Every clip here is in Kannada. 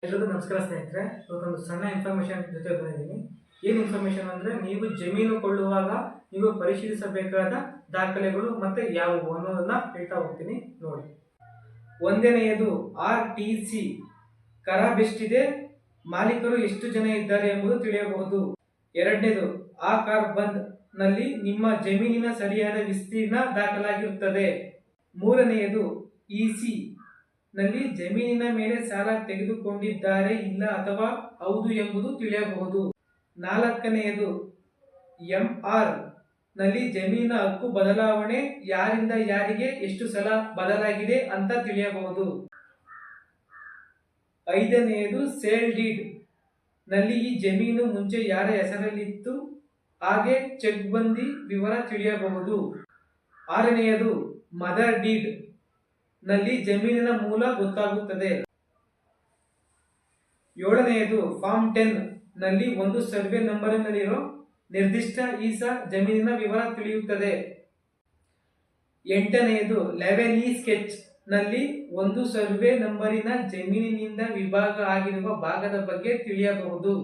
ಎಲ್ಲರಿಗೂ ನಮಸ್ಕಾರ ಸ್ನೇಹಿತರೆ. ಇವತ್ತೊಂದು ಸಣ್ಣ ಇನ್ಫಾರ್ಮೇಷನ್ ಜೊತೆ ಬಂದಿದ್ದೀನಿ. ಏನು ಇನ್ಫಾರ್ಮೇಷನ್ ಅಂದರೆ, ನೀವು ಜಮೀನು ಕೊಳ್ಳುವಾಗ ನೀವು ಪರಿಶೀಲಿಸಬೇಕಾದ ದಾಖಲೆಗಳು ಮತ್ತು ಯಾವುವು ಅನ್ನೋದನ್ನ ಹೇಳ್ತಾ ಹೋಗ್ತೀನಿ ನೋಡಿ. ಒಂದನೆಯದು RTC ಕರಾಬೆಷ್ಟಿದೆ, ಮಾಲೀಕರು ಎಷ್ಟು ಜನ ಇದ್ದಾರೆ ಎಂಬುದು ತಿಳಿಯಬಹುದು. ಎರಡನೇದು ಆ ಕಾರ್ ಬಂದ್ ನಲ್ಲಿ ನಿಮ್ಮ ಜಮೀನಿನ ಸರಿಯಾದ ವಿಸ್ತೀರ್ಣ ದಾಖಲಾಗಿರುತ್ತದೆ. ಮೂರನೆಯದು EC ನಲ್ಲಿ ಜಮೀನಿನ ಮೇಲೆ ಸಾಲ ತೆಗೆದುಕೊಂಡಿದ್ದಾರೆ ಇಲ್ಲ ಅಥವಾ ಹೌದು ಎಂಬುದು ತಿಳಿಯಬಹುದು. ನಾಲ್ಕನೆಯದು MR ನಲ್ಲಿ ಜಮೀನಿನ ಹಕ್ಕು ಬದಲಾವಣೆ ಯಾರಿಂದ ಯಾರಿಗೆ ಎಷ್ಟು ಸಲ ಬದಲಾಗಿದೆ ಅಂತ ತಿಳಿಯಬಹುದು. ಐದನೆಯದು ಸೇಲ್ ಡೀಡ್ ನಲ್ಲಿ ಈ ಜಮೀನು ಮುಂಚೆ ಯಾರ ಹೆಸರಲ್ಲಿತ್ತು ಹಾಗೆ ಚೆಕ್ ಬಂದಿ ವಿವರ ತಿಳಿಯಬಹುದು. ಆರನೆಯದು ಮದರ್ ಡೀಡ್ ನಲ್ಲಿ ಜಮೀನಿನ ಮೂಲ ಗೊತ್ತಾಗುತ್ತದೆ. ಏಳನೆಯದು ಫಾರ್ಮ್ 10 ನಲ್ಲಿ ಒಂದು ಸರ್ವೆ ನಂಬರಿನಲ್ಲಿರೋ ನಿರ್ದಿಷ್ಟ ಈಸ ಜಮೀನಿನ ವಿವರ ತಿಳಿಯುತ್ತದೆ. ಎಂಟನೆಯದು 11E ಸ್ಕೆಚ್ ನಲ್ಲಿ ಒಂದು ಸರ್ವೆ ನಂಬರಿನ ಜಮೀನಿನಿಂದ ವಿಭಾಗ ಆಗಿರುವ ಭಾಗದ ಬಗ್ಗೆ ತಿಳಿಯಬಹುದು.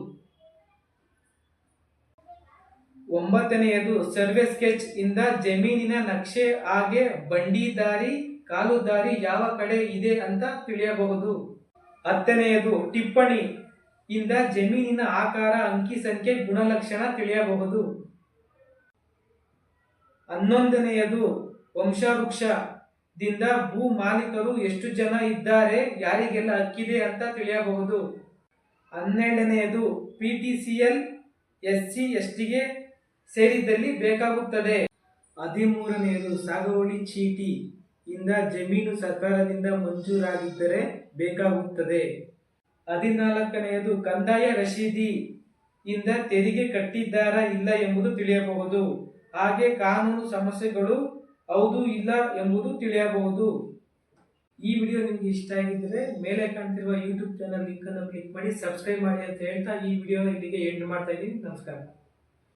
ಒಂಬತ್ತನೆಯದು ಸರ್ವೆ ಸ್ಕೆಚ್ ಇಂದ ಜಮೀನಿನ ನಕ್ಷೆ ಹಾಗೆ ಬಂಡಿ ದಾರಿ ಕಾಲುದಾರಿ ಯಾವ ಕಡೆ ಇದೆ ಅಂತ ತಿಳಿಯಬಹುದು. ಹತ್ತನೆಯದು ಟಿಪ್ಪಣಿ ಇಂದ ಜಮೀನಿನ ಆಕಾರ ಅಂಕಿ ಸಂಖ್ಯೆ ಗುಣಲಕ್ಷಣ ತಿಳಿಯಬಹುದು. 11ನೆಯದು ವಂಶವೃಕ್ಷದಿಂದ ಭೂ ಮಾಲೀಕರು ಎಷ್ಟು ಜನ ಇದ್ದಾರೆ ಯಾರಿಗೆಲ್ಲ ಹಕ್ಕಿದೆ ಅಂತ ತಿಳಿಯಬಹುದು. 12ನೆಯದು PTCL SC ST ಗೆ ಸೇರಿದ್ದಲ್ಲಿ ಬೇಕಾಗುತ್ತದೆ. 13ನೆಯದು ಸಾಗುವಳಿ ಚೀಟಿ ಇಂದ ಜಮೀನು ಸರ್ಕಾರದಿಂದ ಮಂಜೂರಾಗಿದ್ದರೆ ಬೇಕಾಗುತ್ತದೆ. 14ನೆಯದು ಕಂದಾಯ ರಶೀದಿ ಇಂದ ತೆರಿಗೆ ಕಟ್ಟಿದ್ದಾರಾ ಇಲ್ಲ ಎಂಬುದು ತಿಳಿಯಬಹುದು. ಹಾಗೆ ಕಾನೂನು ಸಮಸ್ಯೆಗಳು ಹೌದು ಇಲ್ಲ ಎಂಬುದು ತಿಳಿಯಬಹುದು. ಈ ವಿಡಿಯೋ ನಿಮ್ಗೆ ಇಷ್ಟ ಆಗಿದ್ರೆ ಮೇಲೆ ಕಾಣ್ತಿರುವ ಯೂಟ್ಯೂಬ್ ಚಾನಲ್ ಲಿಂಕ್ ಅನ್ನು ಕ್ಲಿಕ್ ಮಾಡಿ ಸಬ್ಸ್ಕ್ರೈಬ್ ಮಾಡಿ ಅಂತ ಹೇಳ್ತಾ ಈ ವಿಡಿಯೋನ ಇಲ್ಲಿಗೆ ಎಂಡ್ ಮಾಡ್ತಾ ಇದ್ದೀನಿ. ನಮಸ್ಕಾರ.